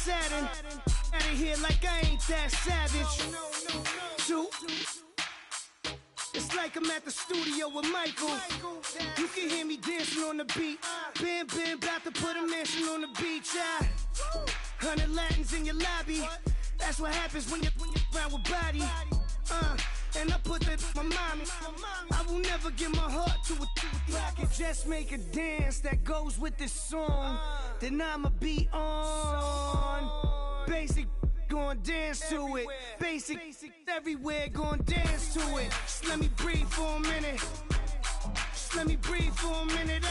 Saturn. Out of here like I ain't that savage. Two. It's like I'm at the studio with Michael. You can hear me dancing on the beat. Bam, about to put a mansion on the beach. 100 Latins in your lobby. That's what happens when you're around with body. And I put that my mommy. I will never give my heart to a if I could just make a dance that goes with this song, then I'ma be on. Basic, gon' dance to it. Basic, everywhere, gon' dance to it. Just let me breathe for a minute. Just let me breathe for a minute.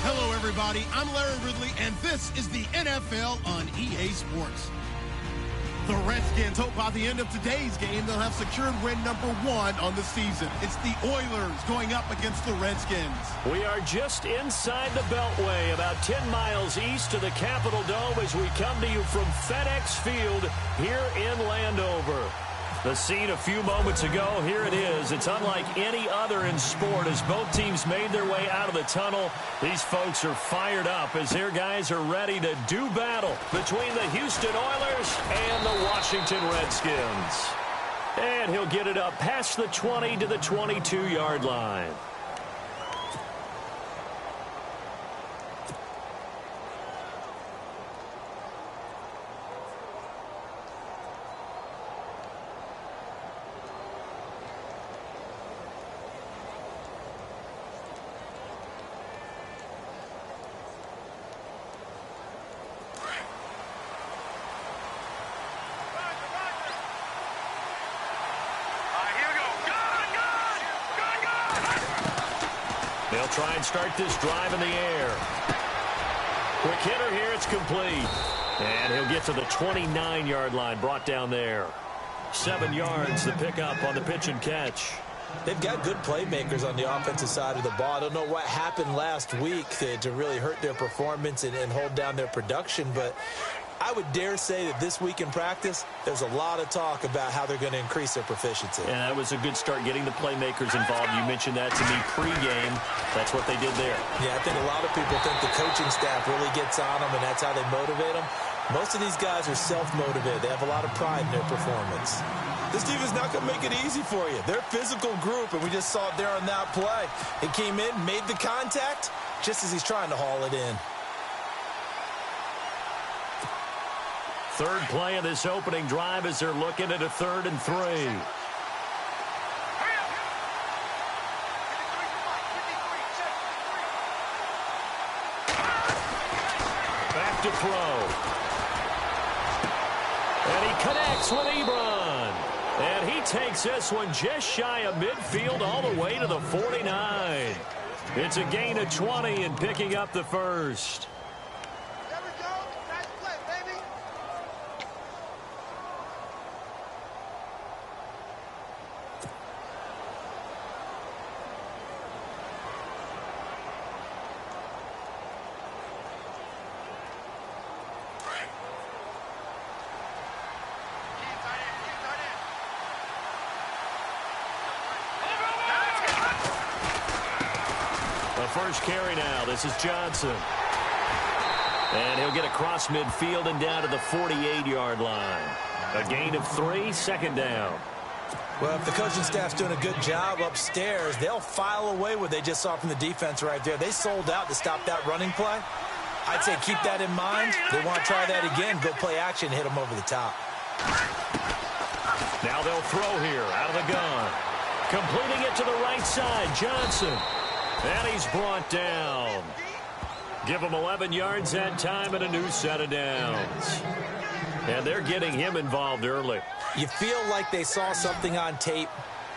Hello, everybody. I'm Larry Ridley, and this is the NFL on EA Sports. The Redskins hope by the end of today's game they'll have secured win number 1 on the season. It's the Oilers going up against the Redskins. We are just inside the Beltway, about 10 miles east of the Capitol Dome as we come to you from FedEx Field here in Landover. The scene a few moments ago, here it is. It's unlike any other in sport as both teams made their way out of the tunnel. These folks are fired up as their guys are ready to do battle between the Houston Oilers and the Washington Redskins. And he'll get it up past the 20 to the 22-yard line. They'll try and start this drive in the air. Quick hitter here, it's complete. And he'll get to the 29-yard line, brought down there. 7 yards, the pickup on the pitch and catch. They've got good playmakers on the offensive side of the ball. I don't know what happened last week to really hurt their performance and hold down their production, but I would dare say that this week in practice, there's a lot of talk about how they're going to increase their proficiency. Yeah, that was a good start getting the playmakers involved. You mentioned that to me pregame. That's what they did there. Yeah, I think a lot of people think the coaching staff really gets on them, and that's how they motivate them. Most of these guys are self-motivated. They have a lot of pride in their performance. This team is not going to make it easy for you. They're a physical group, and we just saw it there on that play. It came in, made the contact, just as he's trying to haul it in. Third play of this opening drive as they're looking at a 3rd and 3. Back to throw. And he connects with Ebron. And he takes this one just shy of midfield all the way to the 49. It's a gain of 20 and picking up the first. First carry now. This is Johnson. And he'll get across midfield and down to the 48-yard line. A gain of 3, 2nd down. Well, if the coaching staff's doing a good job upstairs, they'll file away what they just saw from the defense right there. They sold out to stop that running play. I'd say keep that in mind. They want to try that again, go play action, hit them over the top. Now they'll throw here out of the gun. Completing it to the right side, Johnson. And he's brought down. Give him 11 yards that time and a new set of downs. And they're getting him involved early. You feel like they saw something on tape,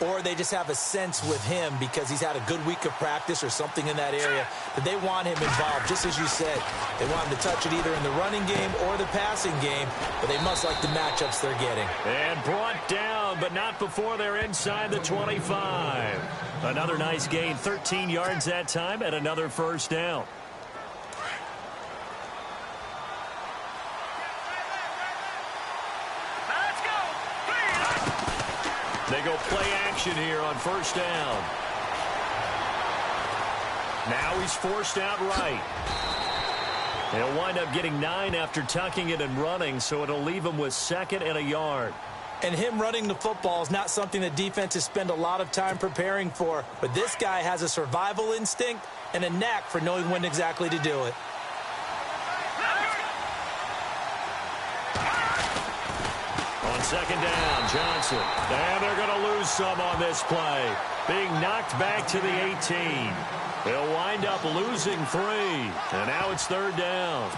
or they just have a sense with him because he's had a good week of practice or something in that area that they want him involved, just as you said. They want him to touch it either in the running game or the passing game, but they must like the matchups they're getting. And brought down, but not before they're inside the 25. Another nice gain, 13 yards that time, and another first down. They go play action here on first down. Now he's forced out right. He'll wind up getting 9 after tucking it and running, so it'll leave him with 2nd and a yard. And him running the football is not something that defenses spend a lot of time preparing for. But this guy has a survival instinct and a knack for knowing when exactly to do it. On 2nd down, Johnson. And they're going to lose some on this play. Being knocked back to the 18. They'll wind up losing 3. And now it's 3rd down.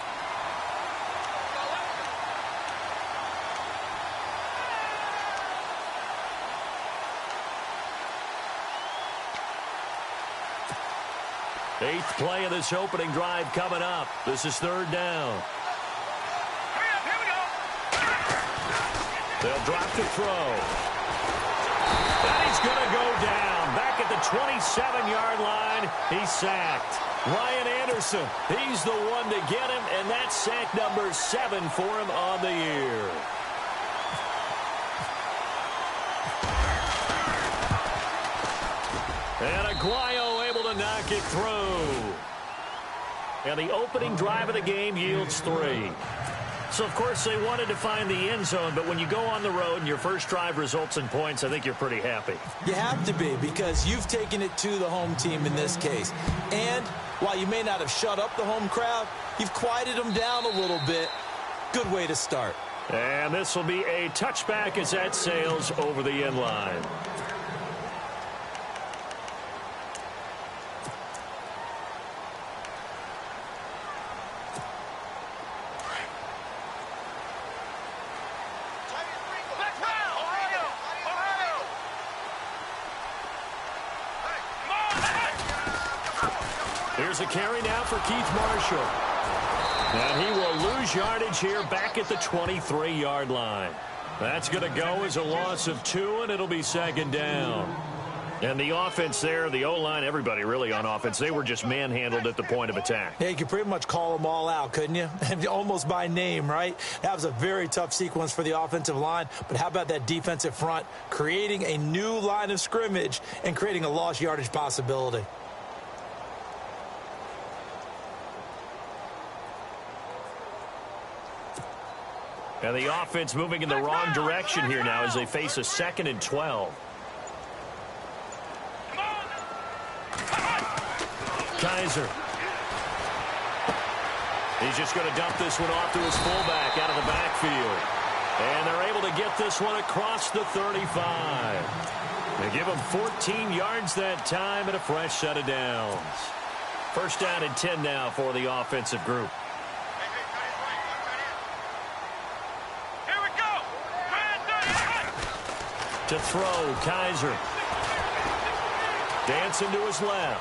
Eighth play of this opening drive coming up. This is 3rd down. They'll drop to throw. And he's going to go down. Back at the 27-yard line. He's sacked. Ryan Anderson, he's the one to get him, and that's sack number 7 for him on the year. And Aguayo able to knock it through. And the opening drive of the game yields 3. So, of course, they wanted to find the end zone, but when you go on the road and your first drive results in points, I think you're pretty happy. You have to be, because you've taken it to the home team in this case. And while you may not have shut up the home crowd, you've quieted them down a little bit. Good way to start. And this will be a touchback as that sails over the end line. Here's a carry now for Keith Marshall. And he will lose yardage here back at the 23-yard line. That's going to go as a loss of 2, and it'll be 2nd down. And the offense there, the O-line, everybody really on offense, they were just manhandled at the point of attack. Yeah, you could pretty much call them all out, couldn't you? Almost by name, right? That was a very tough sequence for the offensive line. But how about that defensive front creating a new line of scrimmage and creating a lost yardage possibility? And the offense moving in the wrong direction here now as they face a 2nd and 12. Kaiser. He's just going to dump this one off to his fullback out of the backfield. And they're able to get this one across the 35. They give him 14 yards that time and a fresh set of downs. 1st down and 10 now for the offensive group. To throw, Kaiser. Dancing to his left.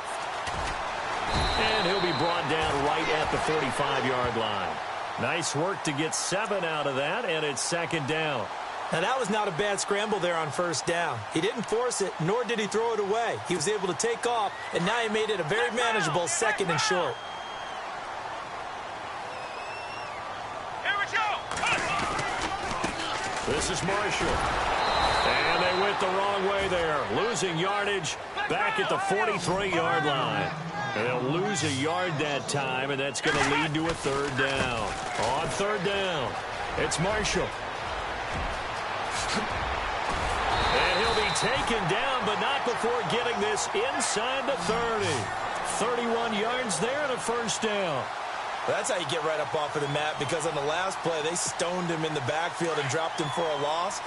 And he'll be brought down right at the 45-yard line. Nice work to get 7 out of that, and it's 2nd down. Now, that was not a bad scramble there on 1st down. He didn't force it, nor did he throw it away. He was able to take off, and now he made it a very manageable 2nd and short. This is Marshall. And they went the wrong way there. Losing yardage back at the 43-yard line. And they'll lose a yard that time, and that's going to lead to a 3rd down. On 3rd down, it's Marshall. And he'll be taken down, but not before getting this inside the 30. 31 yards there and a 1st down. That's how you get right up off of the mat, because on the last play, they stoned him in the backfield and dropped him for a loss.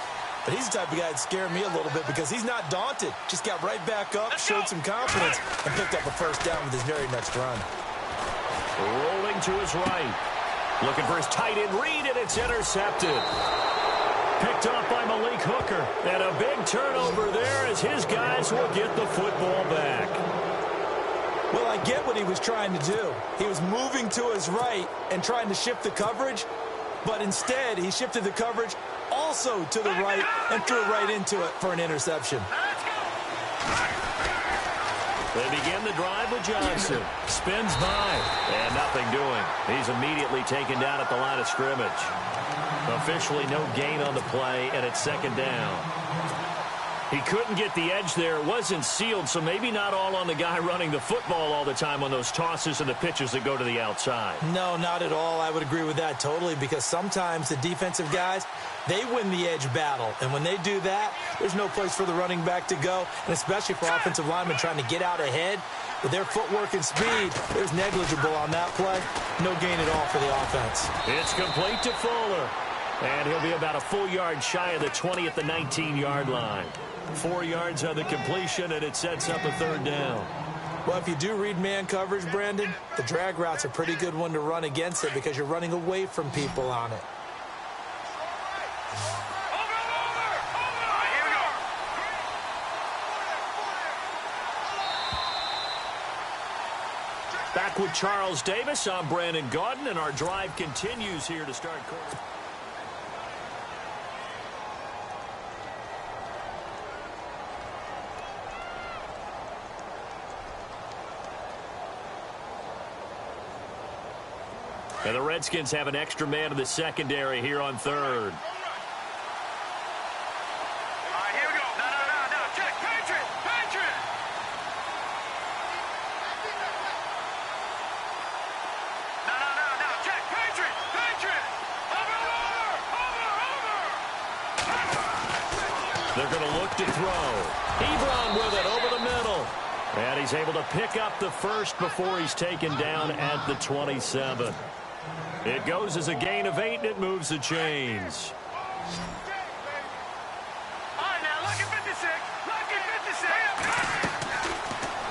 But he's the type of guy that scared me a little bit because he's not daunted. Just got right back up, showed some confidence, and picked up a 1st down with his very next run. Rolling to his right. Looking for his tight end read, and it's intercepted. Picked off by Malik Hooker. And a big turnover there as his guys will get the football back. Well, I get what he was trying to do. He was moving to his right and trying to shift the coverage, but instead he shifted the coverage also to the right and threw right into it for an interception. They begin the drive with Johnson. Spins by, and nothing doing. He's immediately taken down at the line of scrimmage. Officially no gain on the play, and it's 2nd down. He couldn't get the edge there. It wasn't sealed, so maybe not all on the guy running the football all the time on those tosses and the pitches that go to the outside. No, not at all. I would agree with that totally, because sometimes the defensive guys, they win the edge battle. And when they do that, there's no place for the running back to go, and especially for offensive linemen trying to get out ahead. With their footwork and speed, there's negligible on that play. No gain at all for the offense. It's complete to Fuller. And he'll be about a full yard shy of the 20 at the 19-yard line. 4 yards on the completion, and it sets up a third down. Well, if you do read man coverage, Brandon, the drag route's a pretty good one to run against it because you're running away from people on it. Back with Charles Davis, I'm Brandon Gaudin, and our drive continues here to start quarter. And the Redskins have an extra man in the secondary here on third. Here we go. No. Check. Patriot. No. Check. Patriot. Over. They're going to look to throw. Ebron with it over the middle. And he's able to pick up the first before he's taken down at the 27. It goes as a gain of 8, and it moves the chains. All right, now, look at 56.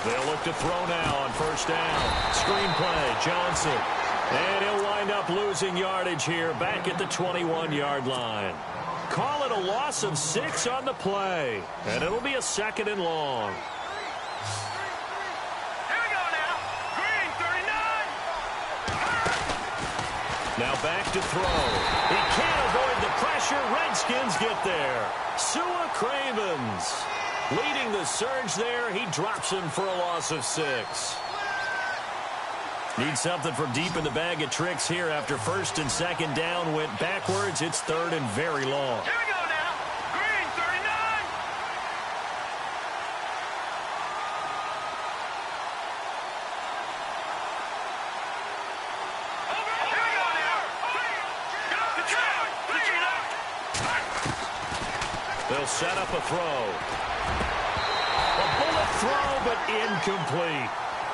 They'll look to throw now on first down. Screen play, Johnson. And he'll wind up losing yardage here back at the 21-yard line. Call it a loss of 6 on the play. And it'll be a 2nd and long. Now back to throw. He can't avoid the pressure. Redskins get there. Sua Cravens leading the surge there. He drops him for a loss of 6. Needs something from deep in the bag of tricks here after first and second down went backwards. It's third and very long. Here we go now. Green, 39. They'll set up a throw. A bullet throw, but incomplete.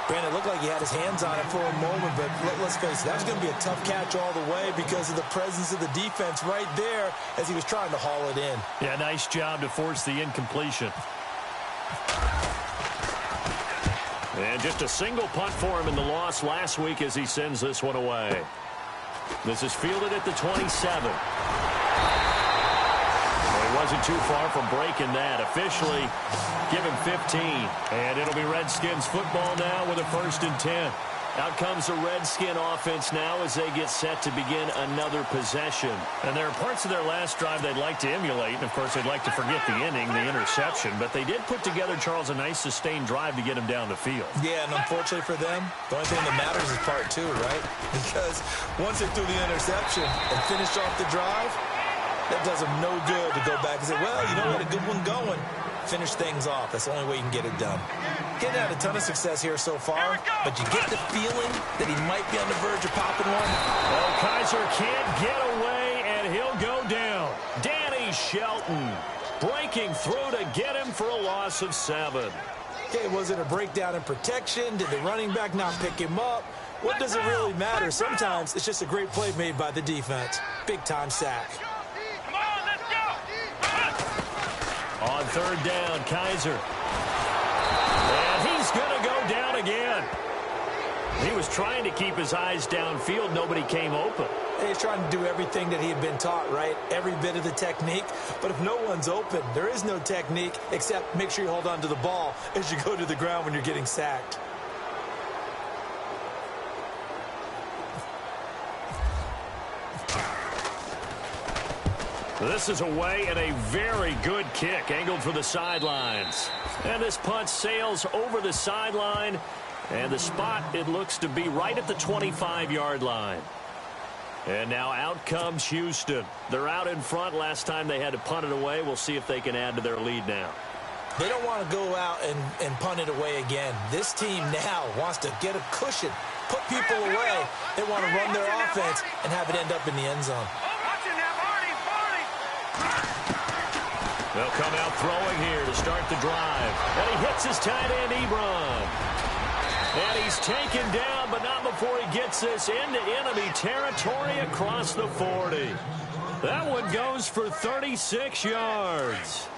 Brandon, it looked like he had his hands on it for a moment, but let's face it, that was going to be a tough catch all the way because of the presence of the defense right there as he was trying to haul it in. Yeah, nice job to force the incompletion. And just a single punt for him in the loss last week as he sends this one away. This is fielded at the 27. He wasn't too far from breaking that. Officially, give him 15. And it'll be Redskins football now with a 1st and 10. Out comes the Redskin offense now as they get set to begin another possession. And there are parts of their last drive they'd like to emulate. And, of course, they'd like to forget the inning, the interception. But they did put together, Charles, a nice sustained drive to get him down the field. Yeah, and unfortunately for them, the only thing that matters is part 2, right? Because once they threw the interception and finished off the drive, that does them no good to go back and say, well, you know what, a good one going. Finish things off. That's the only way you can get it done. Getting had a ton of success here so far, but you get the feeling that he might be on the verge of popping one. Well, Kaiser can't get away, and he'll go down. Danny Shelton breaking through to get him for a loss of 7. Okay, was it a breakdown in protection? Did the running back not pick him up? What does it really matter? Sometimes it's just a great play made by the defense. Big-time sack. On third down, Kaiser. And he's going to go down again. He was trying to keep his eyes downfield. Nobody came open. He's trying to do everything that he had been taught, right? Every bit of the technique. But if no one's open, there is no technique except make sure you hold on to the ball as you go to the ground when you're getting sacked. This is away and a very good kick angled for the sidelines. And this punt sails over the sideline. And the spot, it looks to be right at the 25-yard line. And now out comes Houston. They're out in front. Last time they had to punt it away. We'll see if they can add to their lead now. They don't want to go out and punt it away again. This team now wants to get a cushion, put people away. They want to run their offense and have it end up in the end zone. They'll come out throwing here to start the drive. And he hits his tight end, Ebron. And he's taken down, but not before he gets this into enemy territory across the 40. That one goes for 36 yards.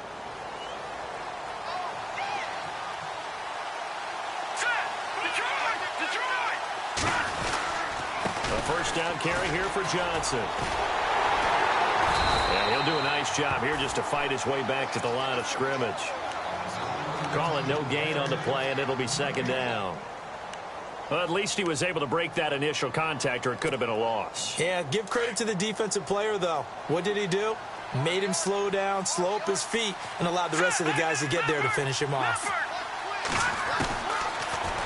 A first down carry here for Johnson. And he'll do a nice job here just to fight his way back to the line of scrimmage. Call it no gain on the play, and it'll be second down. Well, at least he was able to break that initial contact, or it could have been a loss. Yeah, give credit to the defensive player, though. What did he do? Made him slow down, slow up his feet, and allowed the rest of the guys to get there to finish him off.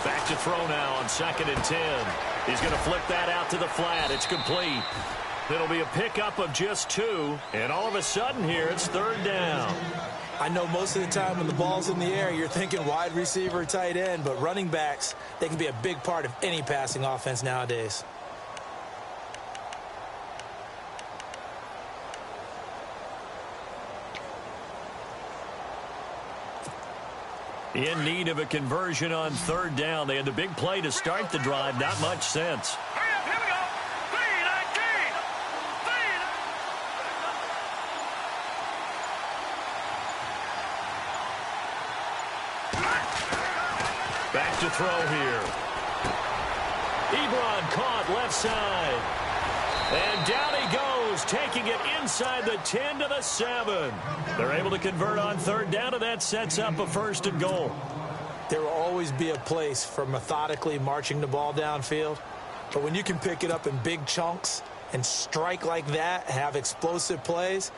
Back to throw now on 2nd and 10. He's going to flip that out to the flat. It's complete. It'll be a pickup of just 2, and all of a sudden here it's 3rd down. I know most of the time when the ball's in the air, you're thinking wide receiver, tight end, but running backs, they can be a big part of any passing offense nowadays. In need of a conversion on 3rd down. They had the big play to start the drive. Not much sense. Back to throw here. Ebron caught left side. And down he goes, taking it inside the 10 to the 7. They're able to convert on 3rd down, and that sets up a 1st and goal. There will always be a place for methodically marching the ball downfield. But when you can pick it up in big chunks and strike like that, have explosive plays,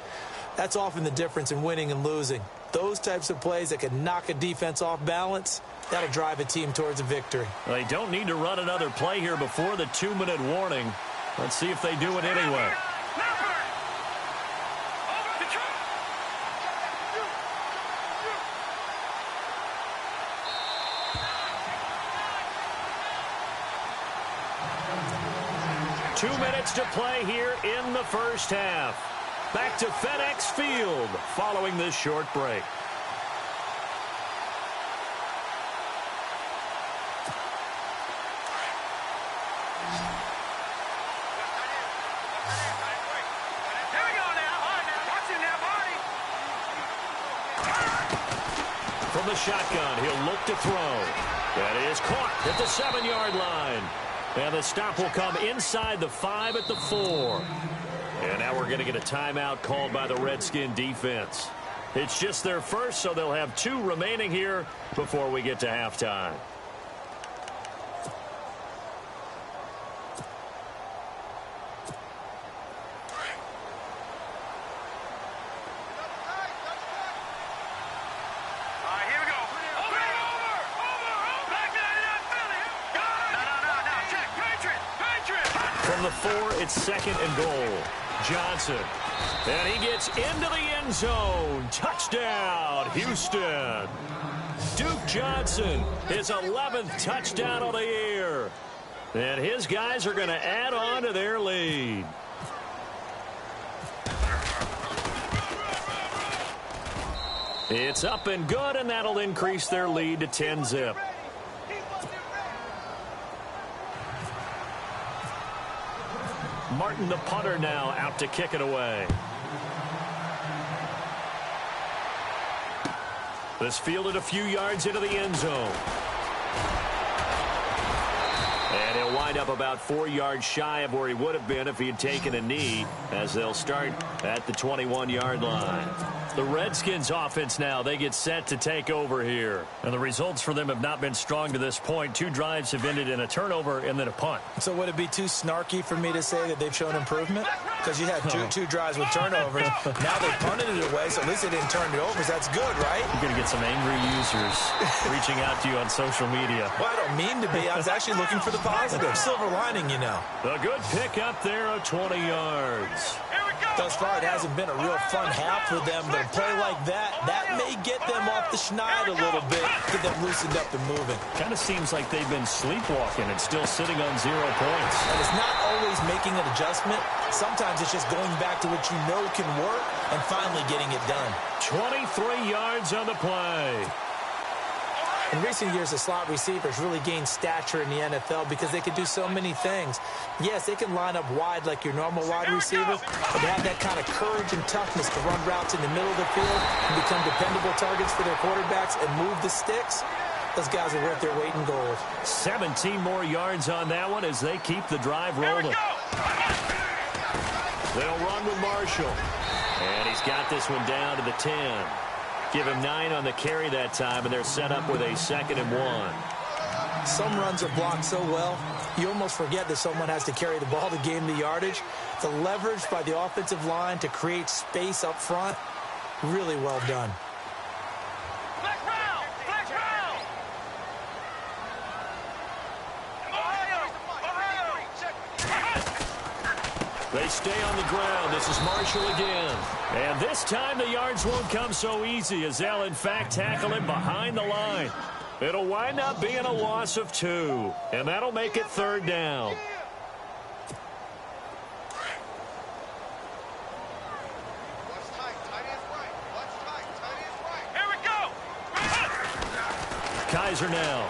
that's often the difference in winning and losing. Those types of plays that can knock a defense off balance, that'll drive a team towards a victory. They don't need to run another play here before the 2-minute warning. Let's see if they do it anyway. Two minutes to play here in the first half. Back to FedEx Field following this short break. From the shotgun, he'll look to throw. That is caught at the 7-yard line. And the stop will come inside the 5 at the 4. And now we're going to get a timeout called by the Redskin defense. It's just their first, so they'll have 2 remaining here before we get to halftime. From the 4, it's 2nd and goal. Johnson. And he gets into the end zone. Touchdown, Houston. Duke Johnson, his 11th touchdown of the year. And his guys are going to add on to their lead. It's up and good, and that'll increase their lead to 10-zip. Martin, the punter, now out to kick it away. This fielded a few yards into the end zone. And he'll wind up about 4 yards shy of where he would have been if he had taken a knee, as they'll start at the 21-yard line. The Redskins offense now, they get set to take over here. And the results for them have not been strong to this point. 2 drives have ended in a turnover and then a punt. So would it be too snarky for me to say that they've shown improvement? Because you had two drives with turnovers. Now they punted it away, so at least they didn't turn it over. So that's good, right? You're going to get some angry users reaching out to you on social media. Well, I don't mean to be. I was actually looking for the positive. Silver lining, you know. A good pick up there of 20 yards. Here we Thus far, it hasn't been a real fun half for them, but a play like that may get them off the schneid a little bit, get them loosened up and moving. Kind of seems like they've been sleepwalking and still sitting on 0 points. And it's not always making an adjustment. Sometimes it's just going back to what you know can work and finally getting it done. 23 yards on the play. In recent years, the slot receivers really gained stature in the NFL because they can do so many things. Yes, they can line up wide like your normal wide receiver, but they have that kind of courage and toughness to run routes in the middle of the field and become dependable targets for their quarterbacks and move the sticks. Those guys are worth their weight in gold. 17 more yards on that one as they keep the drive rolling. They'll run with Marshall. And he's got this one down to the 10. Give him 9 on the carry that time, and they're set up with a 2nd and 1. Some runs are blocked so well, you almost forget that someone has to carry the ball to gain the yardage. The leverage by the offensive line to create space up front, really well done. Flex round! Flex round! They stay on the ground. This is Marshall again. And this time the yards won't come so easy as they'll, in fact, tackle him behind the line. It'll wind up being a loss of 2, and that'll make it 3rd down. Here we go! Kaiser now.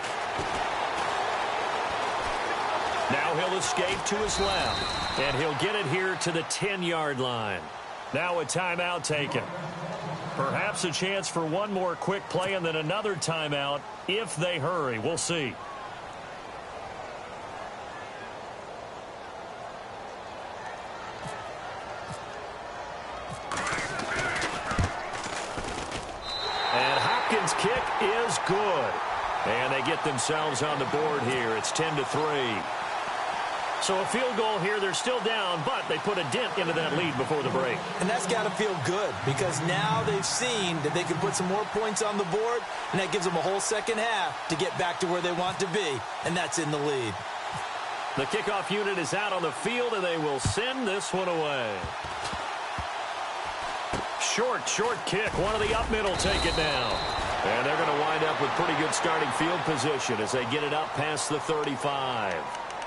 Now he'll escape to his left, and he'll get it here to the 10-yard line. Now a timeout taken. Perhaps a chance for one more quick play and then another timeout if they hurry. We'll see. And Hopkins' kick is good. And they get themselves on the board here. It's 10-3. So a field goal here. They're still down, but they put a dent into that lead before the break. And that's got to feel good because now they've seen that they can put some more points on the board, and that gives them a whole second half to get back to where they want to be, and that's in the lead. The kickoff unit is out on the field, and they will send this one away. Short kick. One of the up middle take it now. And they're going to wind up with pretty good starting field position as they get it up past the 35.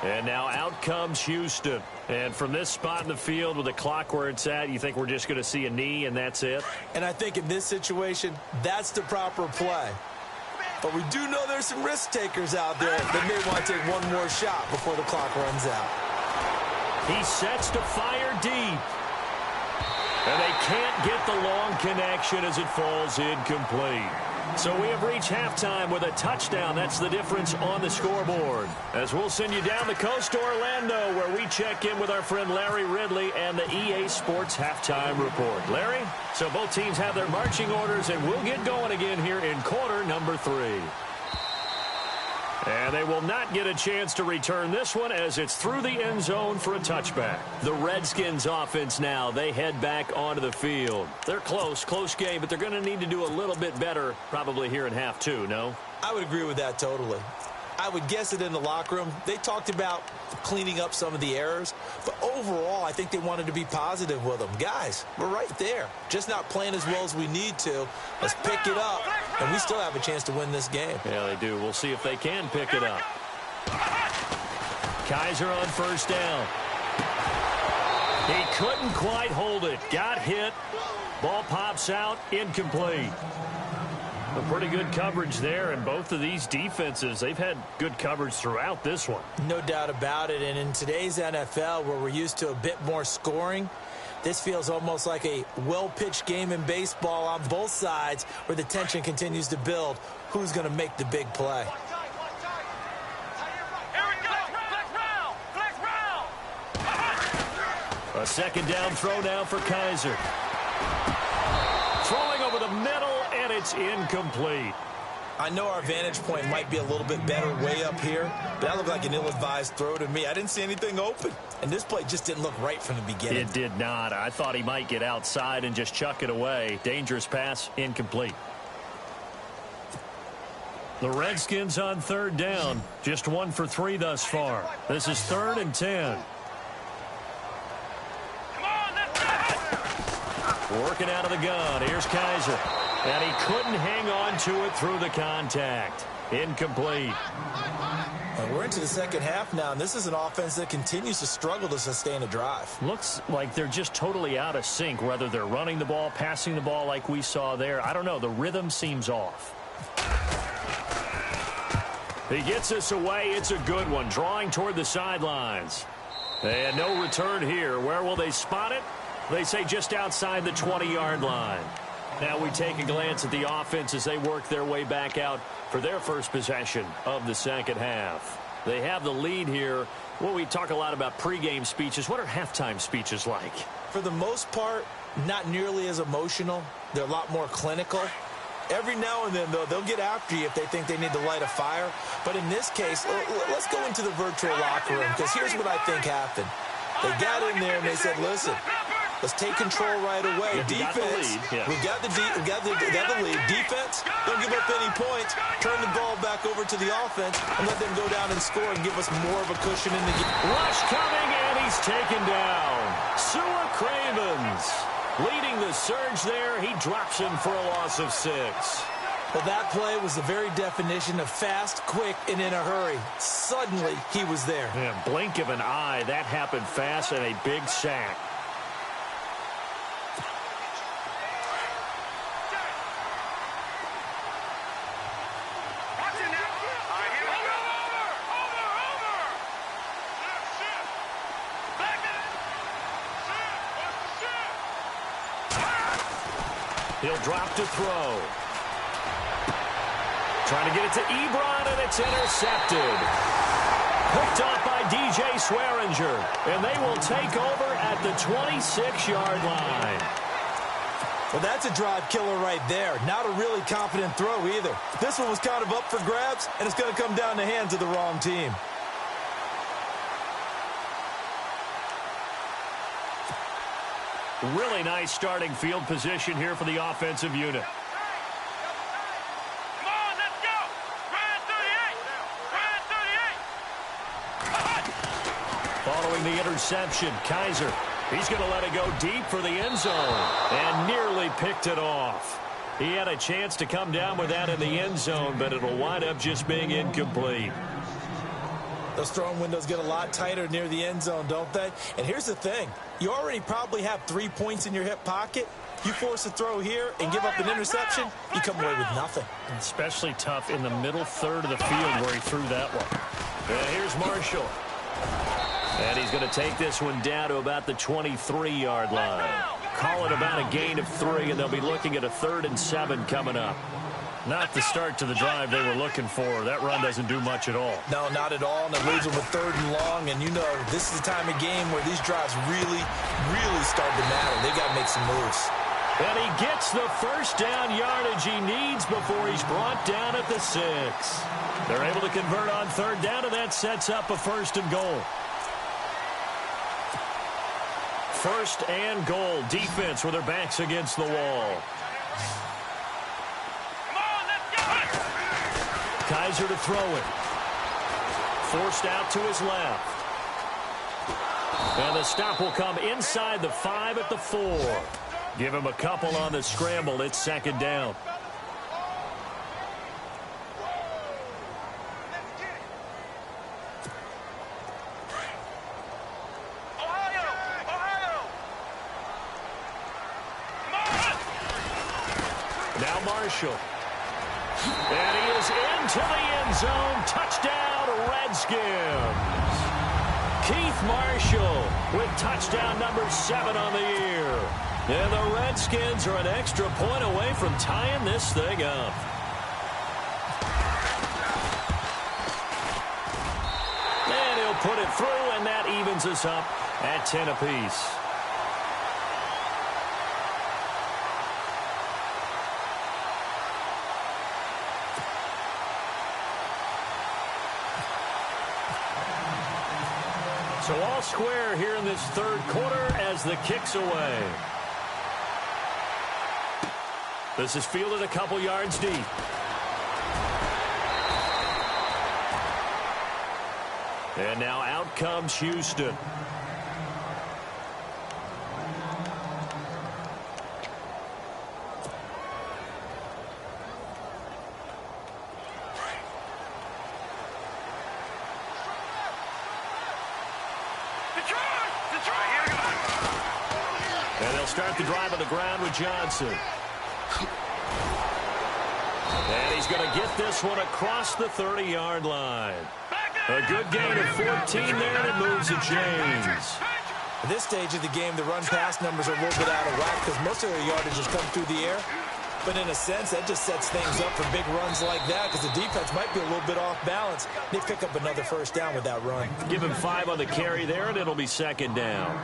And now out comes Houston. And from this spot in the field with the clock where it's at, you think we're just going to see a knee and that's it? And I think in this situation, that's the proper play. But we do know there's some risk takers out there that may want to take one more shot before the clock runs out. He sets to fire deep. And they can't get the long connection as it falls incomplete. So we have reached halftime with a touchdown. That's the difference on the scoreboard. As we'll send you down the coast to Orlando, where we check in with our friend Larry Ridley and the EA Sports Halftime Report. Larry, so both teams have their marching orders, and we'll get going again here in quarter number 3. And they will not get a chance to return this one as it's through the end zone for a touchback. The Redskins offense now, they head back onto the field. They're close game, but they're going to need to do a little bit better probably here in half 2, no? I would agree with that totally. I would guess that in the locker room, they talked about cleaning up some of the errors, but overall, I think they wanted to be positive with them. Guys, we're right there. Just not playing as well as we need to. Let's pick it up, and we still have a chance to win this game. Yeah, they do. We'll see if they can pick it up. Kaiser on first down. He couldn't quite hold it. Got hit. Ball pops out. Incomplete. A pretty good coverage there, and both of these defenses, they've had good coverage throughout this one. No doubt about it, and in today's NFL, where we're used to a bit more scoring, this feels almost like a well-pitched game in baseball on both sides where the tension continues to build. Who's going to make the big play? A second down throw now for Kaiser. Throwing over the middle, and it's incomplete. I know our vantage point might be a little bit better way up here, but that looked like an ill-advised throw to me. I didn't see anything open, and this play just didn't look right from the beginning. It did not. I thought he might get outside and just chuck it away. Dangerous pass, incomplete. The Redskins on third down, just 1 for 3 thus far. This is 3rd and 10. Come on, let's go! Working out of the gun. Here's Kaiser. And he couldn't hang on to it through the contact. Incomplete. And we're into the second half now, and this is an offense that continues to struggle to sustain a drive. Looks like they're just totally out of sync, whether they're running the ball, passing the ball like we saw there. I don't know. The rhythm seems off. He gets us away. It's a good one. Drawing toward the sidelines. And no return here. Where will they spot it? They say just outside the 20-yard line. Now we take a glance at the offense as they work their way back out for their first possession of the second half. They have the lead here. Well, we talk a lot about pregame speeches. What are halftime speeches like? For the most part, not nearly as emotional. They're a lot more clinical. Every now and then, though, they'll get after you if they think they need to light a fire. But in this case, let's go into the virtual locker room, because here's what I think happened. They got in there and they said, listen, let's take control right away. Defense, we got the lead. Defense, don't give up any points. Turn the ball back over to the offense and let them go down and score and give us more of a cushion in the game. Rush coming, and he's taken down. Sua Cravens leading the surge there. He drops him for a loss of 6. Well, that play was the very definition of fast, quick, and in a hurry. Suddenly, he was there. Yeah, blink of an eye. That happened fast, and a big sack. He'll drop to throw. Trying to get it to Ebron, and it's intercepted. Picked off by DJ Swearinger, and they will take over at the 26-yard line. Well, that's a drive killer right there. Not a really confident throw either. This one was kind of up for grabs, and it's going to come down the hands of the wrong team. Really nice starting field position here for the offensive unit. Come on, let's go. Ryan 38. Following the interception, Kaiser, he's going to let it go deep for the end zone and nearly picked it off. He had a chance to come down with that in the end zone, but it'll wind up just being incomplete. Those throwing windows get a lot tighter near the end zone, don't they? And here's the thing. You already probably have 3 points in your hip pocket. You force a throw here and give up an interception, you come away with nothing. Especially tough in the middle third of the field where he threw that one. And here's Marshall. And he's going to take this one down to about the 23-yard line. Call it about a gain of 3, and they'll be looking at a 3rd and 7 coming up. Not the start to the drive they were looking for. That run doesn't do much at all. No, not at all. And it leaves them with 3rd and long. And you know, this is the time of game where these drives really, really start to matter. They got to make some moves. And he gets the first down yardage he needs before he's brought down at the 6. They're able to convert on 3rd down, and that sets up a 1st and goal. 1st and goal. Defense with their backs against the wall. Kaiser to throw it. Forced out to his left. And the stop will come inside the 5 at the 4. Give him a couple on the scramble. It's 2nd down. Now Marshall. And he is into the end zone. Touchdown, Redskins. Keith Marshall with touchdown number 7 on the year. And the Redskins are an extra point away from tying this thing up. And he'll put it through, and that evens us up at 10 apiece. So all square here in this 3rd quarter as the kick's away. This is fielded a couple yards deep. And now out comes Houston. They'll start the drive on the ground with Johnson. And he's going to get this one across the 30-yard line. A good gain of 14 there, and it moves to James. At this stage of the game, the run-pass numbers are a little bit out of whack because most of their yardage has come through the air. But in a sense, that just sets things up for big runs like that because the defense might be a little bit off balance. They pick up another first down with that run. Give him 5 on the carry there, and it'll be second down.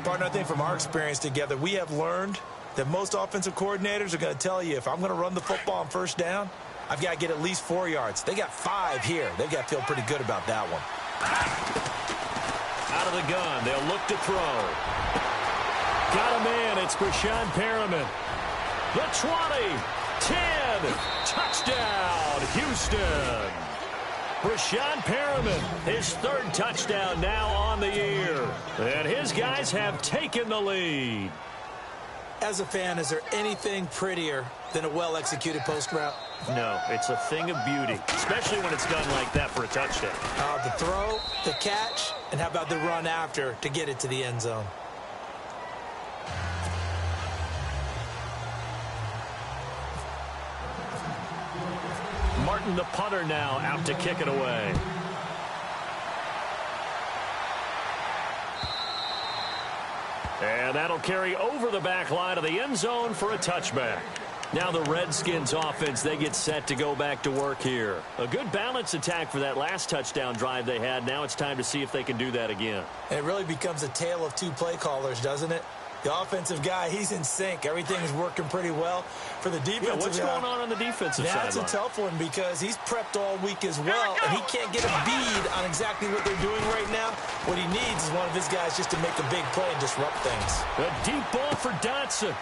Partner, I think from our experience together, we have learned that most offensive coordinators are going to tell you, if I'm going to run the football on first down, I've got to get at least 4 yards. They got 5 here. They've got to feel pretty good about that one. Out of the gun, they'll look to throw. Got him in. It's Brashawn Perriman. The 20, 10, touchdown, Houston. Brashawn Perriman, his 3rd touchdown now on the year. And his guys have taken the lead. As a fan, is there anything prettier than a well-executed post route? No, it's a thing of beauty, especially when it's done like that for a touchdown. The throw, the catch, and how about the run after to get it to the end zone? Martin, the punter, now out to kick it away. And that'll carry over the back line of the end zone for a touchback. Now the Redskins offense, they get set to go back to work here. A good balance attack for that last touchdown drive they had. Now it's time to see if they can do that again. And it really becomes a tale of 2 play callers, doesn't it? The offensive guy, he's in sync. Everything is working pretty well. For the defensive guy, what's going on the defensive side? That's a tough one because he's prepped all week as well, and he can't get a bead on exactly what they're doing right now. What he needs is one of his guys just to make a big play and disrupt things. A deep ball for Dotson.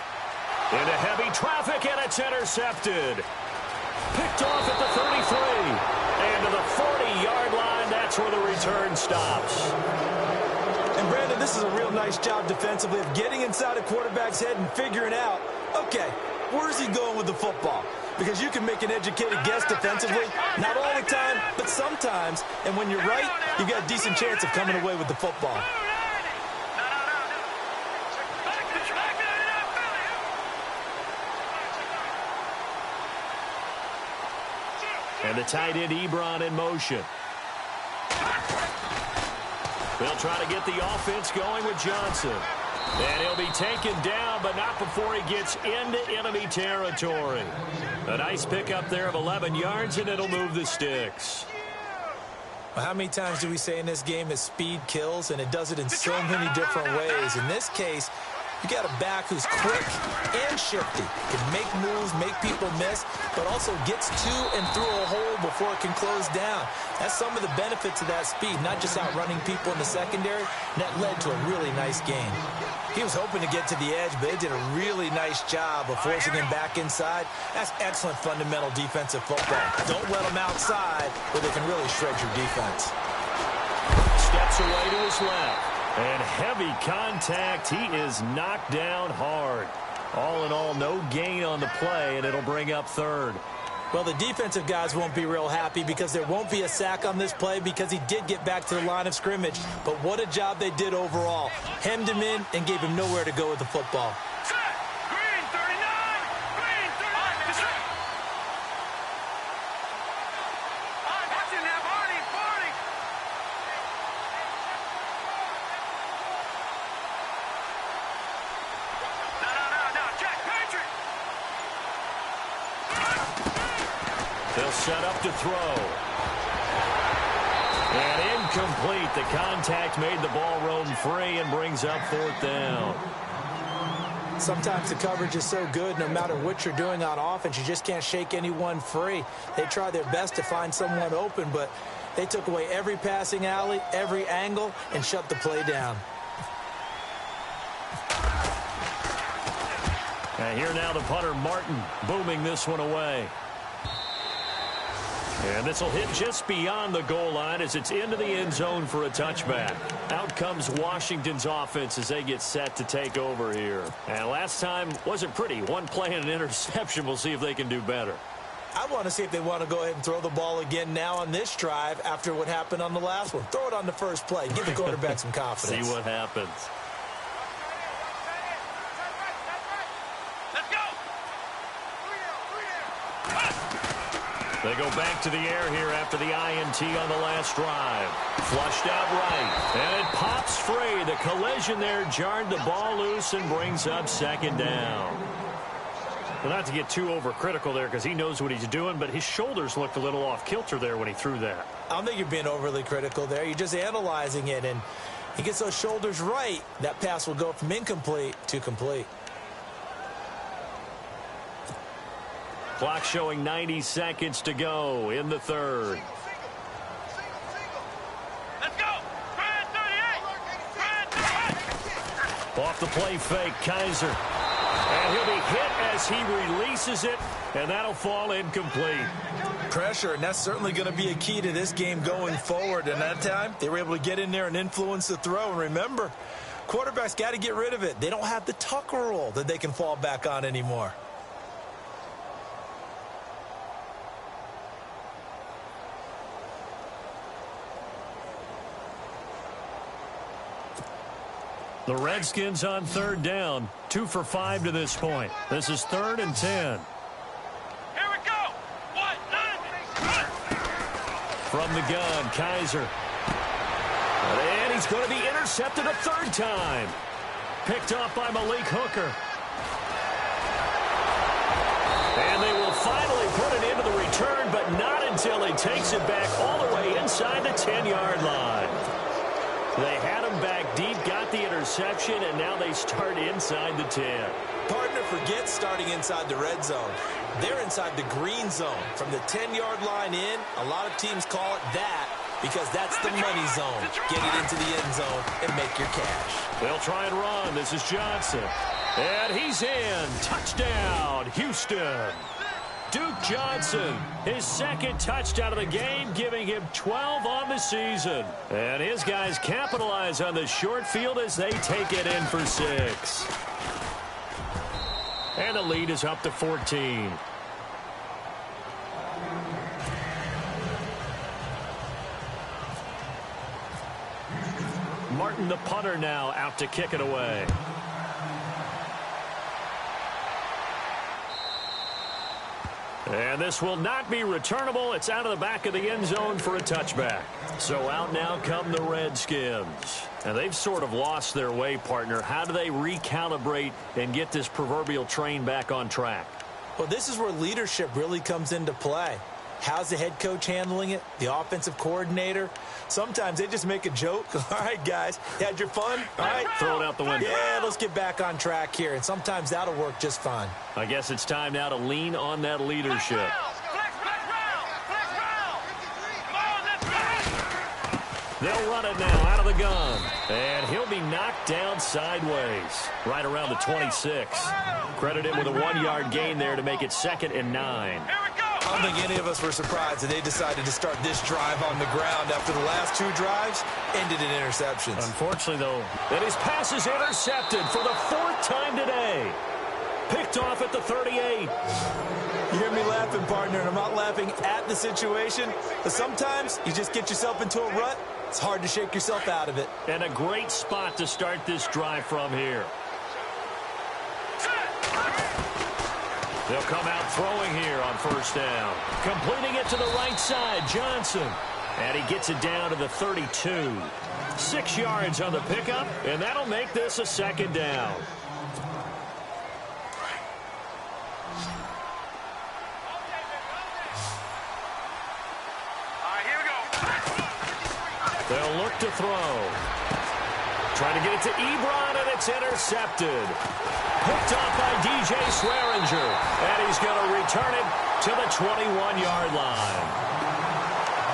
Into heavy traffic, and it's intercepted. Picked off at the 33. And to the 40-yard line, that's where the return stops. And, Brandon, this is a real nice job defensively of getting inside a quarterback's head and figuring out, okay, where's he going with the football? Because you can make an educated guess defensively, not all the time, but sometimes. And when you're right, you've got a decent chance of coming away with the football. And the tight end, Ebron, in motion. They'll try to get the offense going with Johnson. And he'll be taken down, but not before he gets into enemy territory. A nice pickup there of 11 yards, and it'll move the sticks. Well, how many times do we say in this game that speed kills, and it does it in so many different ways? In this case, you got a back who's quick and shifty, can make moves, make people miss, but also gets to and through a hole before it can close down. That's some of the benefits of that speed, not just outrunning people in the secondary, and that led to a really nice game. He was hoping to get to the edge, but they did a really nice job of forcing him back inside. That's excellent fundamental defensive football. Don't let them outside where they can really shred your defense. Steps away to his left. And heavy contact. He is knocked down hard. All in all, no gain on the play, and it'll bring up 3rd. Well, the defensive guys won't be real happy because there won't be a sack on this play because he did get back to the line of scrimmage. But what a job they did overall. Hemmed him in and gave him nowhere to go with the football. Green 39! Green 39! Watch it now, Barney! No, Jack Patrick! They'll set up to throw. And incomplete. The contact made the ball roam free and brings up 4th down. Sometimes the coverage is so good, no matter what you're doing on offense, you just can't shake anyone free. They try their best to find someone open, but they took away every passing alley, every angle, and shut the play down. And here now the punter, Martin, booming this one away. And this will hit just beyond the goal line as it's into the end zone for a touchback. Out comes Washington's offense as they get set to take over here. And last time wasn't pretty. One play and an interception. We'll see if they can do better. I want to see if they want to go ahead and throw the ball again now on this drive after what happened on the last one. Throw it on the first play. Give the quarterback some confidence. See what happens. They go back to the air here after the INT on the last drive. Flushed out right. And it pops free. The collision there jarred the ball loose and brings up second down. Well, not to get too overcritical there because he knows what he's doing, but his shoulders looked a little off kilter there when he threw that. I don't think you're being overly critical there. You're just analyzing it, and he gets those shoulders right. That pass will go from incomplete to complete. Clock showing 90 seconds to go in the third. Let's go. Brand 38. Brand 38. Off the play fake, Kaiser. And he'll be hit as he releases it, and that'll fall incomplete. Pressure, and that's certainly going to be a key to this game going forward. And that time, they were able to get in there and influence the throw. And remember, quarterbacks got to get rid of it. They don't have the Tucker rule that they can fall back on anymore. The Redskins on third down, 2 for 5 to this point. This is 3rd and 10. Here we go. 1, 9. From the gun, Kaiser. And he's going to be intercepted a third time. Picked off by Malik Hooker. And they will finally put it into the return, but not until he takes it back all the way inside the 10-yard line. They had him back deep, got the interception, and now they start inside the 10. Partner, forget starting inside the red zone. They're inside the green zone. From the 10-yard line in, a lot of teams call it that because that's the money zone. Get it into the end zone and make your cash. They'll try and run. This is Johnson. And he's in. Touchdown, Houston. Duke Johnson, his second touchdown of the game, giving him 12 on the season. And his guys capitalize on the short field as they take it in for 6. And the lead is up to 14. Martin, the punter, now out to kick it away. And this will not be returnable. It's out of the back of the end zone for a touchback. So out now come the Redskins. And they've sort of lost their way, partner. How do they recalibrate and get this proverbial train back on track? Well, this is where leadership really comes into play. How's the head coach handling it? The offensive coordinator? Sometimes they just make a joke. All right, guys, had your fun? All right, throw it out the window. Yeah, let's get back on track here. And sometimes that'll work just fine. I guess it's time now to lean on that leadership. They'll run it now out of the gun. And he'll be knocked down sideways right around the 26. Credit him with a 1-yard gain there to make it 2nd and 9. I don't think any of us were surprised that they decided to start this drive on the ground after the last 2 drives ended in interceptions. Unfortunately, though, that his pass is intercepted for the 4th time today. Picked off at the 38. You hear me laughing, partner, and I'm not laughing at the situation, but sometimes you just get yourself into a rut. It's hard to shake yourself out of it. And a great spot to start this drive from here. They'll come out throwing here on 1st down. Completing it to the right side, Johnson. And he gets it down to the 32. 6 yards on the pickup, and that'll make this a 2nd down. They'll look to throw. Trying to get it to Ebron, and it's intercepted. Picked off by DJ Swearinger. And he's going to return it to the 21-yard line.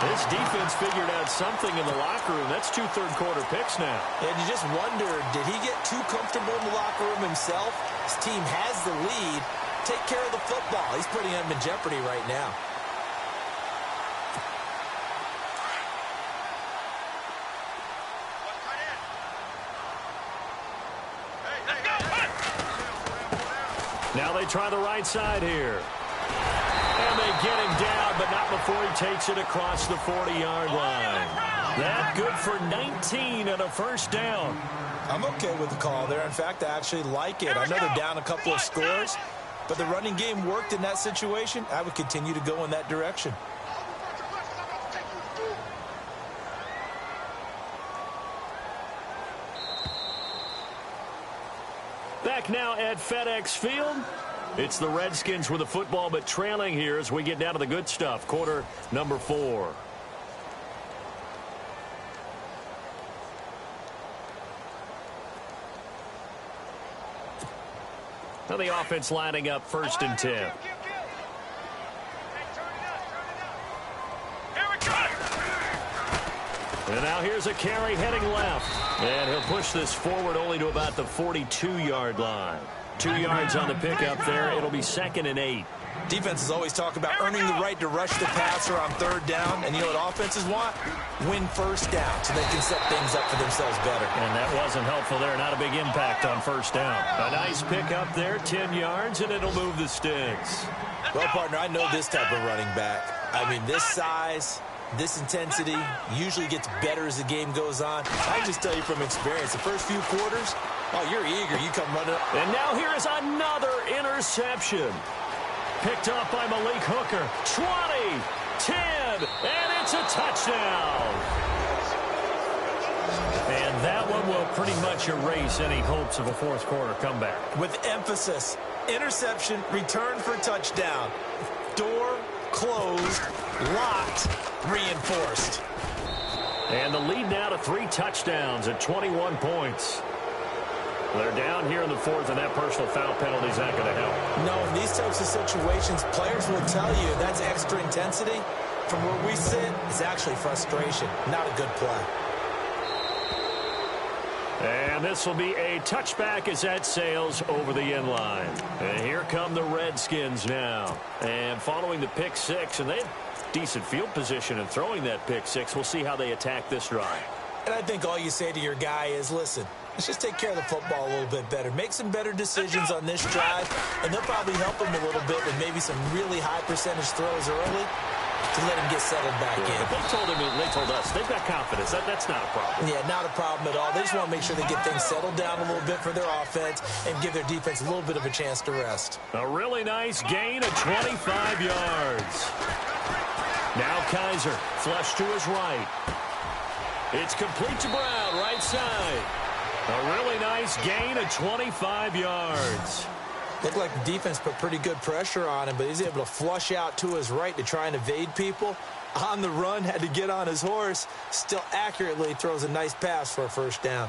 This defense figured out something in the locker room. That's 2 third-quarter picks now. And you just wonder, did he get too comfortable in the locker room himself? His team has the lead. Take care of the football. He's putting them in jeopardy right now. Now they try the right side here. And they get him down, but not before he takes it across the 40-yard line. That good for 19 and a 1st down. I'm okay with the call there. In fact, I actually like it. I know they're down a couple of scores, but the running game worked in that situation. I would continue to go in that direction. Back now at FedEx Field. It's the Redskins with the football, but trailing here as we get down to the good stuff. Quarter number 4. Now the offense lining up 1st and 10. And now here's a carry heading left. And he'll push this forward only to about the 42-yard line. 2 yards on the pickup there. It'll be 2nd and 8. Defenses always talk about earning the right to rush the passer on 3rd down. And you know what offenses want? Win 1st down so they can set things up for themselves better. And that wasn't helpful there. Not a big impact on 1st down. A nice pickup there, 10 yards, and it'll move the sticks. Well, partner, I know this type of running back. I mean, this size, this intensity usually gets better as the game goes on. I just tell you from experience, the first few quarters, oh, you're eager. You come running up. And now here is another interception. Picked up by Malik Hooker. 20, 10, and it's a touchdown. And that one will pretty much erase any hopes of a 4th quarter comeback. With emphasis, interception, return for touchdown. Door closed, locked, reinforced. And the lead now to 3 touchdowns at 21 points. They're down here in the 4th, and that personal foul penalty is not going to help. No, in these types of situations, players will tell you that's extra intensity. From where we sit, it's actually frustration, not a good play. And this will be a touchback as that sails over the end line. And here come the Redskins now. And following the pick 6, and they have decent field position in throwing that pick 6. We'll see how they attack this drive. And I think all you say to your guy is, listen, let's just take care of the football a little bit better. Make some better decisions on this drive, and they'll probably help him a little bit with maybe some really high percentage throws early to let him get settled back in. They told us they've got confidence. That's not a problem. Yeah, not a problem at all. They just want to make sure they get things settled down a little bit for their offense and give their defense a little bit of a chance to rest. A really nice gain of 25 yards. Now Kaiser, flush to his right. It's complete to Brown, right side. A really nice gain of 25 yards. Looked like the defense put pretty good pressure on him, but he's able to flush out to his right to try and evade people. On the run, had to get on his horse. Still accurately throws a nice pass for a 1st down.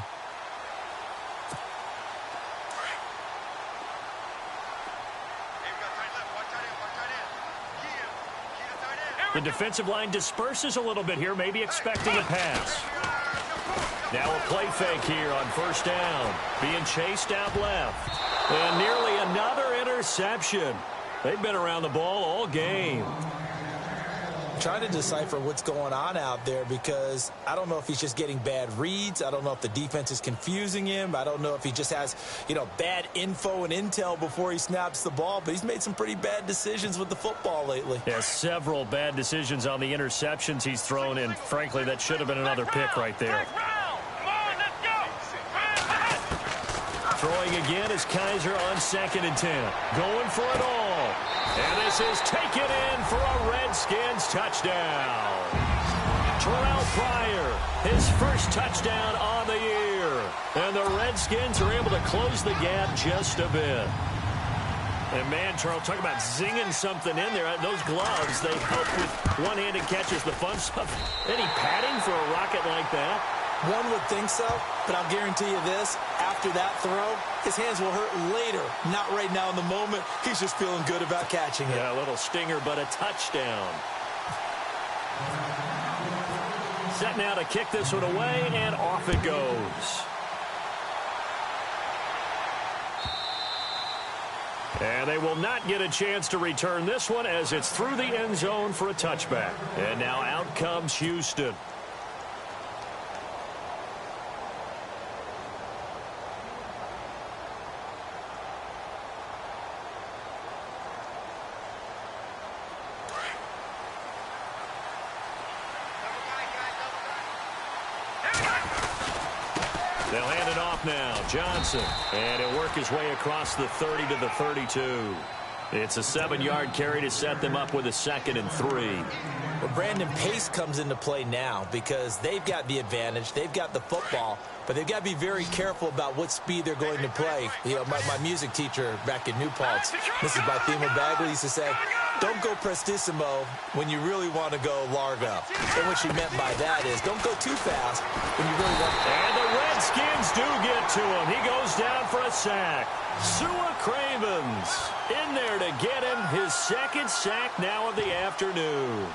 The defensive line disperses a little bit here, maybe expecting a pass. Now a play fake here on 1st down. Being chased out left. And nearly another interception. They've been around the ball all game. Trying to decipher what's going on out there because I don't know if he's just getting bad reads. I don't know if the defense is confusing him. I don't know if he just has, bad info and intel before he snaps the ball. But he's made some pretty bad decisions with the football lately. Yeah, several bad decisions on the interceptions he's thrown, and frankly, that should have been another pick right there. Throwing again is Kaiser on 2nd and 10. Going for it all. And this is taken in for a Redskins touchdown. Terrell Pryor, his first touchdown on the year. And the Redskins are able to close the gap just a bit. And man, Charles, talk about zinging something in there. Those gloves, they help with one-handed catches, the fun stuff. Any padding for a rocket like that? One would think so, but I'll guarantee you this. After that throw, his hands will hurt later, not right now in the moment. He's just feeling good about catching it. Yeah, a little stinger, but a touchdown. Set now to kick this one away, and off it goes. And they will not get a chance to return this one as it's through the end zone for a touchback. And now out comes Houston. They'll hand it off now. Johnson. And he'll work his way across the 30 to the 32. It's a 7-yard carry to set them up with a 2nd and 3. Well, Brandon, pace comes into play now because they've got the advantage. They've got the football, but they've got to be very careful about what speed they're going to play. You know, my music teacher back in New Paltz, Mrs. Bythema Bagley, used to say, don't go prestissimo when you really want to go largo. And what she meant by that is don't go too fast when you really want to. And the Redskins do get to him. He goes down for a sack. Sua Cravens in there to get him his 2nd sack now of the afternoon.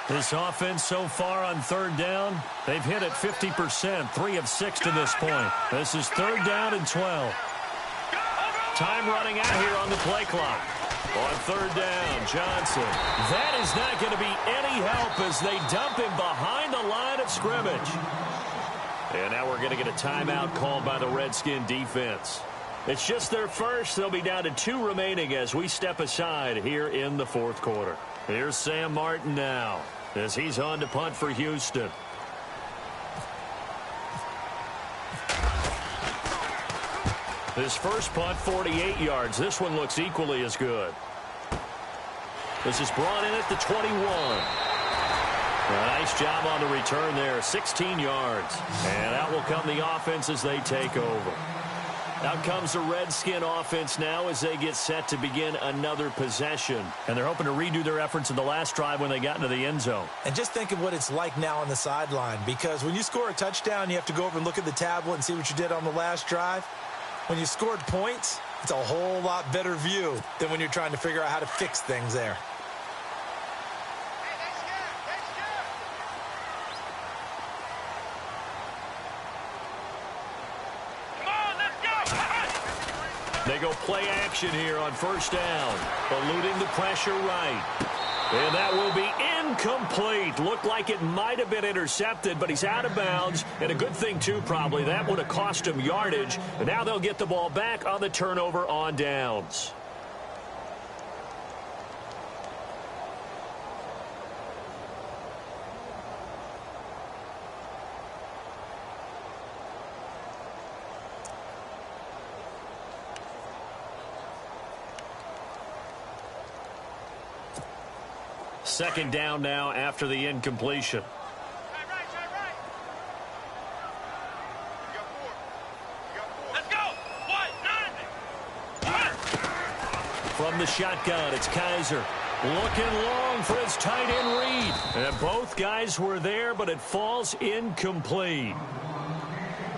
This offense so far on 3rd down, they've hit it 50%, 3 of 6 to this point. This is 3rd down and 12. Time running out here on the play clock. On 3rd down, Johnson. That is not going to be any help as they dump him behind the line of scrimmage. And now we're going to get a timeout called by the Redskin defense. It's just their first. They'll be down to 2 remaining as we step aside here in the 4th quarter. Here's Sam Martin now as he's on to punt for Houston. His first punt, 48 yards. This one looks equally as good. This is brought in at the 21. A nice job on the return there, 16 yards. And out will come the offense as they take over. Out comes the Redskin offense now as they get set to begin another possession. And they're hoping to redo their efforts in the last drive when they got into the end zone. And just think of what it's like now on the sideline, because when you score a touchdown, you have to go over and look at the tablet and see what you did on the last drive. When you scored points, it's a whole lot better view than when you're trying to figure out how to fix things there. They go play action here on 1st down. Eluding the pressure right. And that will be incomplete. Looked like it might have been intercepted, but he's out of bounds. And a good thing, too, probably. That would have cost him yardage. And now they'll get the ball back on the turnover on downs. Second down now after the incompletion. Let's go. From the shotgun, it's Kaiser. Looking long for his tight end read. And both guys were there, but it falls incomplete.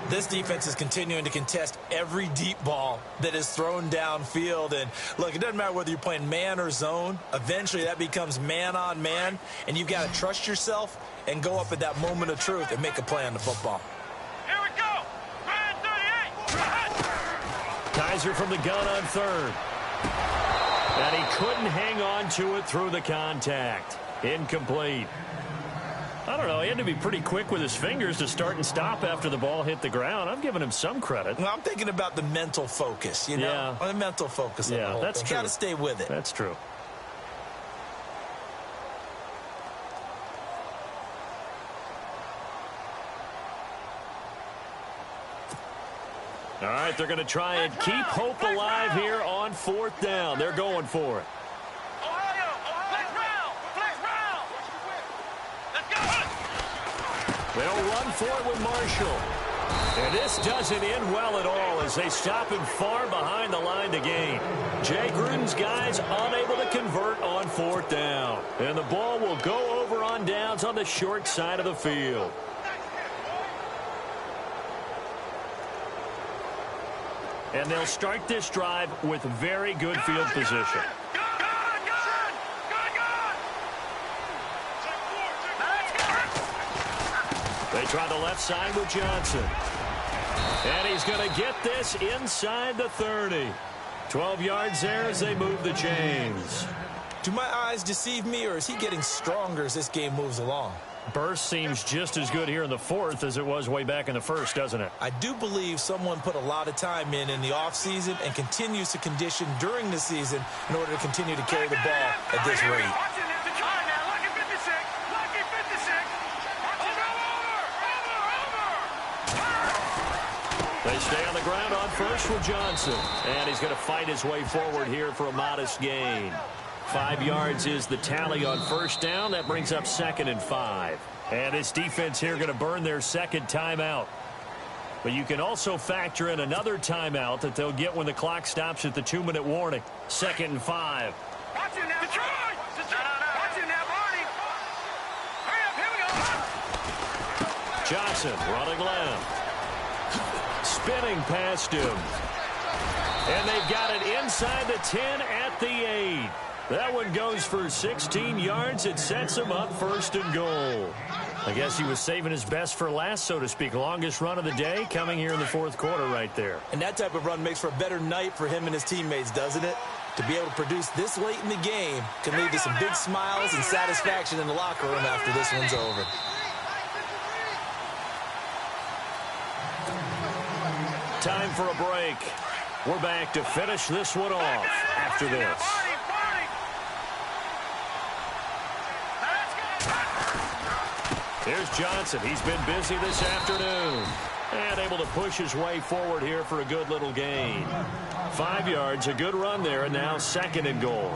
This defense is continuing to contest every deep ball that is thrown downfield. And, look, it doesn't matter whether you're playing man or zone. Eventually, that becomes man-on-man, and you've got to trust yourself and go up at that moment of truth and make a play on the football. Here we go. Brand 38. Kaiser from the gun on 3rd. And he couldn't hang on to it through the contact. Incomplete. I don't know. He had to be pretty quick with his fingers to start and stop after the ball hit the ground. I'm giving him some credit. Well, I'm thinking about the mental focus, you know? Yeah. The mental focus of the whole that's thing. true. Got to stay with it. That's true. All right, they're going to try and keep hope alive here on 4th down. They're going for it. They'll run for it with Marshall. And this doesn't end well at all as they stop him far behind the line to gain. Jay Gruden's guys unable to convert on 4th down. And the ball will go over on downs on the short side of the field. And they'll start this drive with very good field position. They try the left side with Johnson. And he's going to get this inside the 30. 12 yards there as they move the chains. Do my eyes deceive me, or is he getting stronger as this game moves along? Burst seems just as good here in the fourth as it was way back in the first, doesn't it? I do believe someone put a lot of time in the offseason and continues to condition during the season in order to continue to carry the ball at this rate. They stay on the ground on first with Johnson. And he's going to fight his way forward here for a modest gain. 5 yards is the tally on first down. That brings up 2nd and 5. And this defense here going to burn their second timeout. But you can also factor in another timeout that they'll get when the clock stops at the 2-minute warning. 2nd and 5. Watch it now, Detroit! Watch it now, Barney! Hurry up, here we go! Johnson running left. Spinning past him. And they've got it inside the 10 at the 8. That one goes for 16 yards. It sets him up 1st and goal. I guess he was saving his best for last, so to speak. Longest run of the day coming here in the 4th quarter right there. And that type of run makes for a better night for him and his teammates, doesn't it? To be able to produce this late in the game can lead to some big smiles and satisfaction in the locker room after this one's over. Time for a break. We're back to finish this one off after this. Here's Johnson. He's been busy this afternoon. And able to push his way forward here for a good little gain. 5 yards, a good run there, and now 2nd and goal.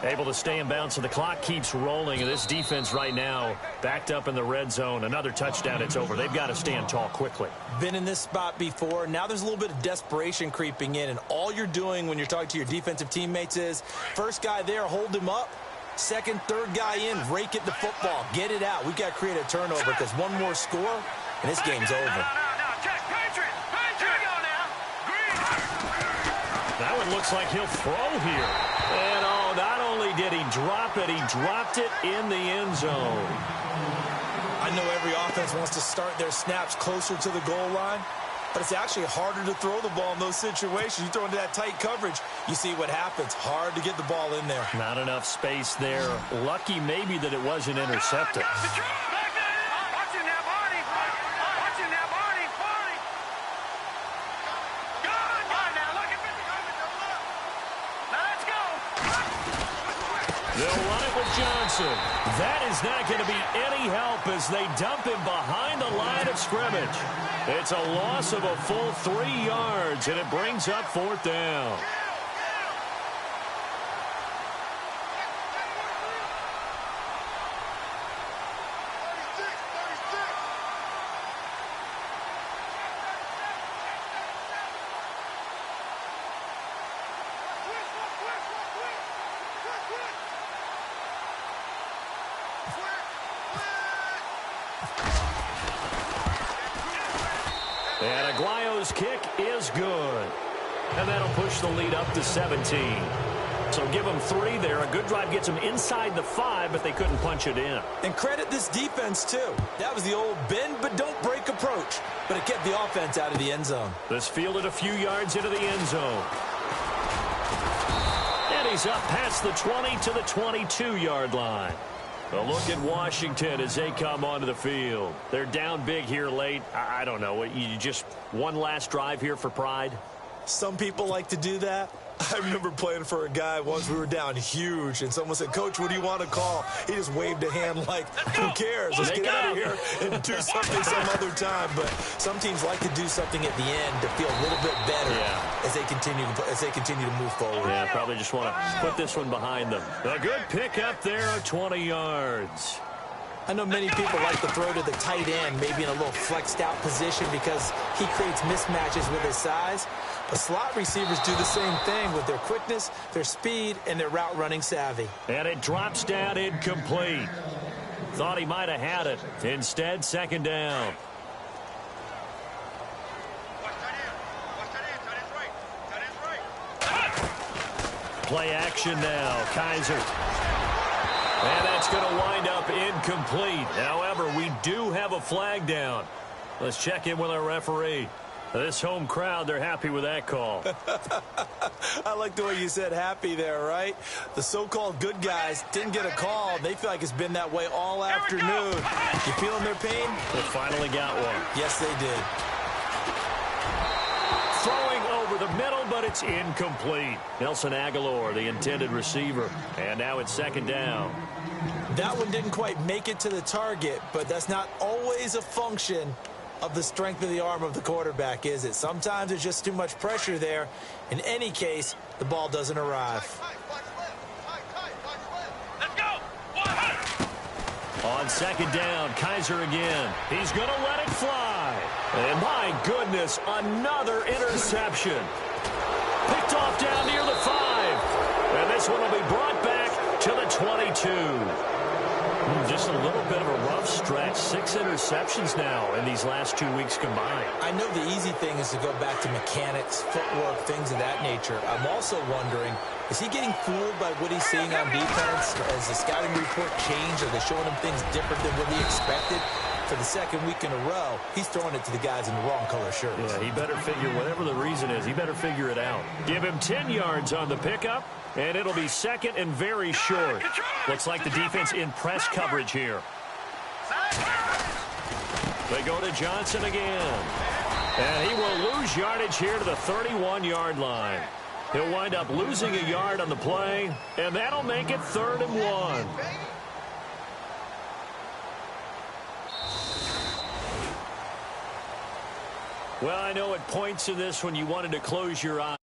Able to stay in bounds, so the clock keeps rolling. And this defense right now backed up in the red zone. Another touchdown, it's over. They've got to stand tall quickly. Been in this spot before. Now there's a little bit of desperation creeping in. And all you're doing when you're talking to your defensive teammates is, first guy there, hold him up. Second, third guy in, rake at the football. Get it out. We've got to create a turnover because one more score, and this game's over. That one looks like he'll throw here. And, oh, not only did he drop it, he dropped it in the end zone. I know every offense wants to start their snaps closer to the goal line, but it's actually harder to throw the ball in those situations. You throw into that tight coverage, you see what happens. Hard to get the ball in there. Not enough space there. Lucky maybe that it wasn't intercepted. They'll run it with Johnson. That is not going to be any help as they dump him behind the line of scrimmage. It's a loss of a full 3 yards, and it brings up 4th down. And Aguayo's kick is good. And that'll push the lead up to 17. So give them 3 there. A good drive gets them inside the 5, but they couldn't punch it in. And credit this defense, too. That was the old bend but don't break approach. But it kept the offense out of the end zone. This fielded a few yards into the end zone. And he's up past the 20 to the 22-yard line. A look at Washington as they come onto the field. They're down big here late. I don't know. You just one last drive here for pride? Some people like to do that. I remember playing for a guy once. We were down huge, and someone said, "Coach, what do you want to call?" He just waved a hand like, who cares? Let's get out of here and do something some other time. But some teams like to do something at the end to feel a little bit better as they continue to move forward. Yeah, probably just want to put this one behind them. A good pickup there of 20 yards. I know many people like to throw to the tight end, maybe in a little flexed out position because he creates mismatches with his size. But slot receivers do the same thing with their quickness, their speed, and their route running savvy. And it drops down incomplete. Thought he might have had it. Instead, 2nd down. Play action now. Kaiser. And that's going to wind up incomplete. However, we do have a flag down. Let's check in with our referee. This home crowd, they're happy with that call. I like the way you said happy there, right? The so-called good guys didn't get a call. They feel like it's been that way all afternoon. You feeling their pain? They finally got one. Yes, they did. Throwing over the middle, but it's incomplete. Nelson Aguilar, the intended receiver. And now it's second down. That one didn't quite make it to the target, but that's not always a function of the strength of the arm of the quarterback, is it? Sometimes there's just too much pressure there. In any case, the ball doesn't arrive. Let's go. On second down, Kaiser again. He's going to let it fly. And my goodness, another interception. Picked off down near the 5. And this one will be brought back to the 22. Just a little bit of a rough stretch. 6 interceptions now in these last 2 weeks combined. I know the easy thing is to go back to mechanics, footwork, things of that nature. I'm also wondering, is he getting fooled by what he's seeing on defense? Has the scouting report changed? Are they showing him things different than what he expected? For the second week in a row, he's throwing it to the guys in the wrong color shirts. Yeah, he better figure, whatever the reason is, he better figure it out. Give him 10 yards on the pickup, and it'll be second and very short. Looks like the defense in press coverage here. They go to Johnson again. And he will lose yardage here to the 31-yard line. He'll wind up losing a yard on the play, and that'll make it 3rd and 1. Well, I know at points in this when you wanted to close your eyes.